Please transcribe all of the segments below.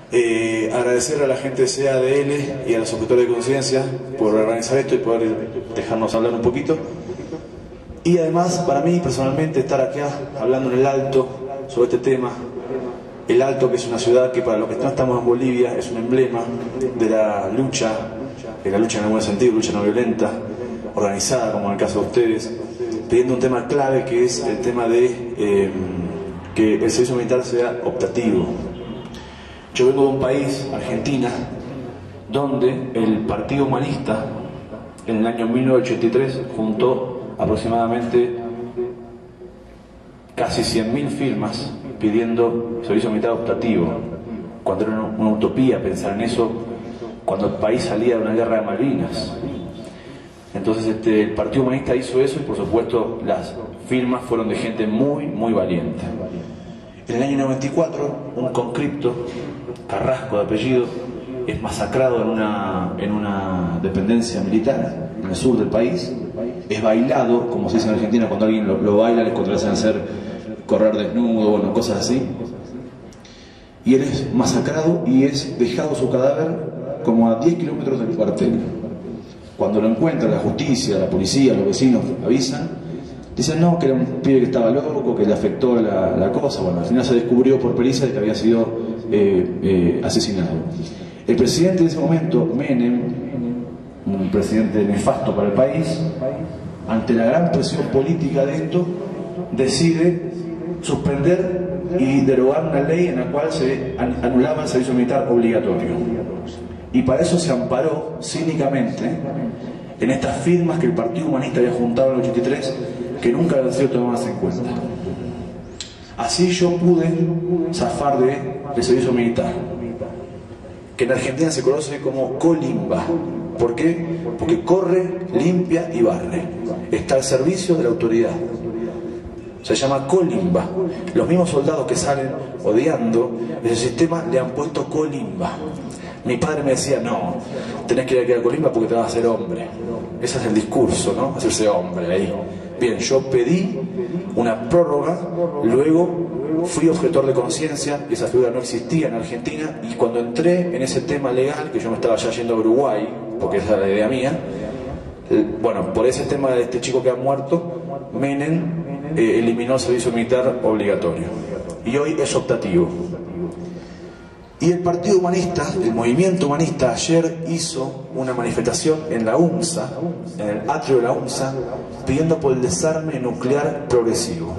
Agradecer a la gente de CADL y a los objetores de conciencia por organizar esto y poder dejarnos hablar un poquito. Y además, para mí personalmente, estar acá hablando en el Alto sobre este tema. El Alto, que es una ciudad que para los que no estamos en Bolivia es un emblema de la lucha en el buen sentido, lucha no violenta, organizada, como en el caso de ustedes, pidiendo un tema clave que es el tema de que el servicio militar sea optativo. Yo vengo de un país, Argentina, donde el Partido Humanista en el año 1983 juntó aproximadamente casi 100.000 firmas pidiendo servicio militar optativo, cuando era una utopía pensar en eso, cuando el país salía de una guerra de Malvinas. Entonces el Partido Humanista hizo eso y por supuesto las firmas fueron de gente muy, muy valiente. En el año 94, un conscripto, Carrasco de apellido, es masacrado en una dependencia militar en el sur del país. Es bailado, como se dice en Argentina, cuando alguien lo baila, les contratan a hacer correr desnudo, bueno, cosas así. Y él es masacrado y es dejado su cadáver como a 10 kilómetros del cuartel. Cuando lo encuentra la justicia, la policía, los vecinos avisan, dicen no, que era un pibe que estaba loco, que le afectó la cosa. Bueno, al final se descubrió por pericia de que había sido asesinado. El presidente de ese momento, Menem, un presidente nefasto para el país, ante la gran presión política de esto, decide suspender y derogar una ley en la cual se anulaba el servicio militar obligatorio. Y para eso se amparó cínicamente en estas firmas que el Partido Humanista había juntado en el 83, que nunca habían sido tomadas en cuenta. Así yo pude zafar del servicio militar, que en Argentina se conoce como colimba. ¿Por qué? Porque corre, limpia y barre. Está al servicio de la autoridad. Se llama colimba. Los mismos soldados que salen odiando ese sistema le han puesto colimba. Mi padre me decía, no, tenés que ir a quedar colimba porque te vas a hacer hombre. Ese es el discurso, ¿no? Hacerse hombre ahí. Bien, yo pedí una prórroga, luego fui objetor de conciencia, esa figura no existía en Argentina, y cuando entré en ese tema legal, que yo me estaba ya yendo a Uruguay, porque esa era la idea mía, bueno, por ese tema de este chico que ha muerto, Menem eliminó el servicio militar obligatorio, y hoy es optativo. Y el Partido Humanista, el movimiento humanista, ayer hizo una manifestación en la UNSA, en el atrio de la UNSA, pidiendo por el desarme nuclear progresivo.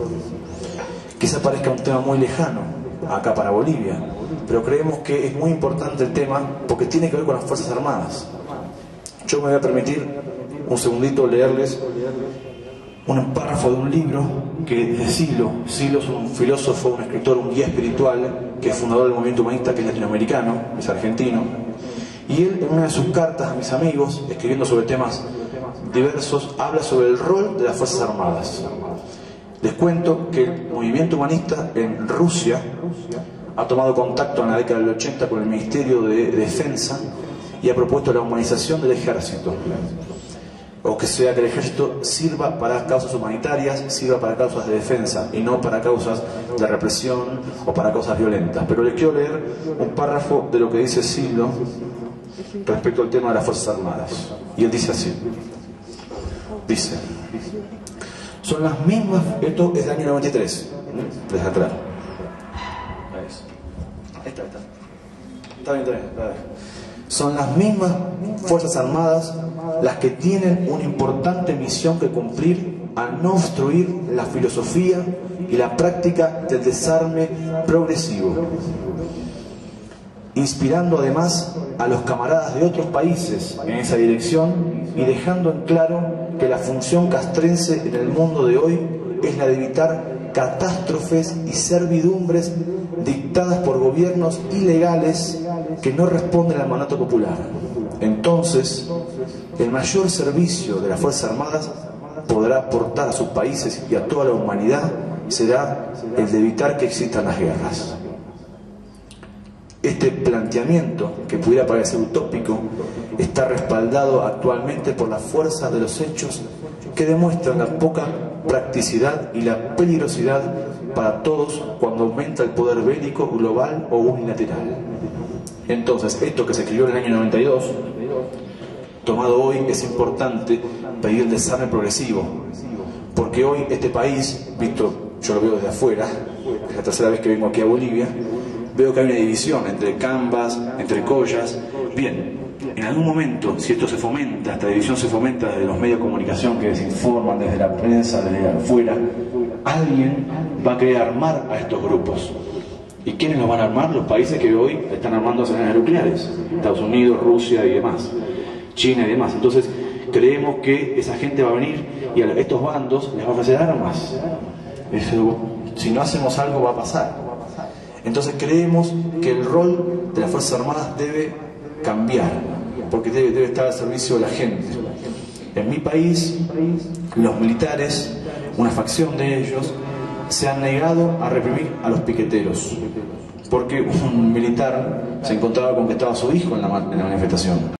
Quizá parezca un tema muy lejano acá para Bolivia, pero creemos que es muy importante el tema porque tiene que ver con las Fuerzas Armadas. Yo me voy a permitir un segundito leerles un párrafo de un libro que es de Silo. Silo es un filósofo, un escritor, un guía espiritual, que es fundador del movimiento humanista, que es latinoamericano, es argentino. Y él, en una de sus cartas a mis amigos, escribiendo sobre temas diversos, habla sobre el rol de las Fuerzas Armadas. Les cuento que el movimiento humanista en Rusia ha tomado contacto en la década del 80 con el Ministerio de Defensa y ha propuesto la humanización del ejército. O que sea que el ejército sirva para causas humanitarias, sirva para causas de defensa y no para causas de represión o para causas violentas. Pero les quiero leer un párrafo de lo que dice Silo respecto al tema de las Fuerzas Armadas. Y él dice así. Dice, son las mismas, esto es del año 93, les aclaro. Está bien. Son las mismas Fuerzas Armadas las que tienen una importante misión que cumplir al no obstruir la filosofía y la práctica del desarme progresivo, inspirando además a los camaradas de otros países en esa dirección y dejando en claro que la función castrense en el mundo de hoy es la de evitar catástrofes y servidumbres dictadas por gobiernos ilegales que no responden al mandato popular. Entonces, el mayor servicio de las Fuerzas Armadas podrá aportar a sus países y a toda la humanidad será el de evitar que existan las guerras. Este planteamiento, que pudiera parecer utópico, está respaldado actualmente por la fuerza de los hechos que demuestran la poca practicidad y la peligrosidad para todos cuando aumenta el poder bélico global o unilateral. Entonces, esto que se escribió en el año 92, tomado hoy, es importante pedir el desarme progresivo, porque hoy este país, visto, yo lo veo desde afuera, es la tercera vez que vengo aquí a Bolivia, veo que hay una división entre Cambas, entre Collas. Bien, en algún momento, si esto se fomenta, esta división se fomenta desde los medios de comunicación que desinforman, desde la prensa, desde afuera, alguien va a querer armar a estos grupos. ¿Y quiénes los van a armar? Los países que hoy están armando arsenales nucleares. Estados Unidos, Rusia y demás. China y demás. Entonces, creemos que esa gente va a venir y a estos bandos les va a ofrecer armas. Eso, si no hacemos algo, va a pasar. Entonces, creemos que el rol de las Fuerzas Armadas debe cambiar, porque debe estar al servicio de la gente. En mi país, los militares, una facción de ellos, se han negado a reprimir a los piqueteros, porque un militar se encontraba con que estaba su hijo en la manifestación.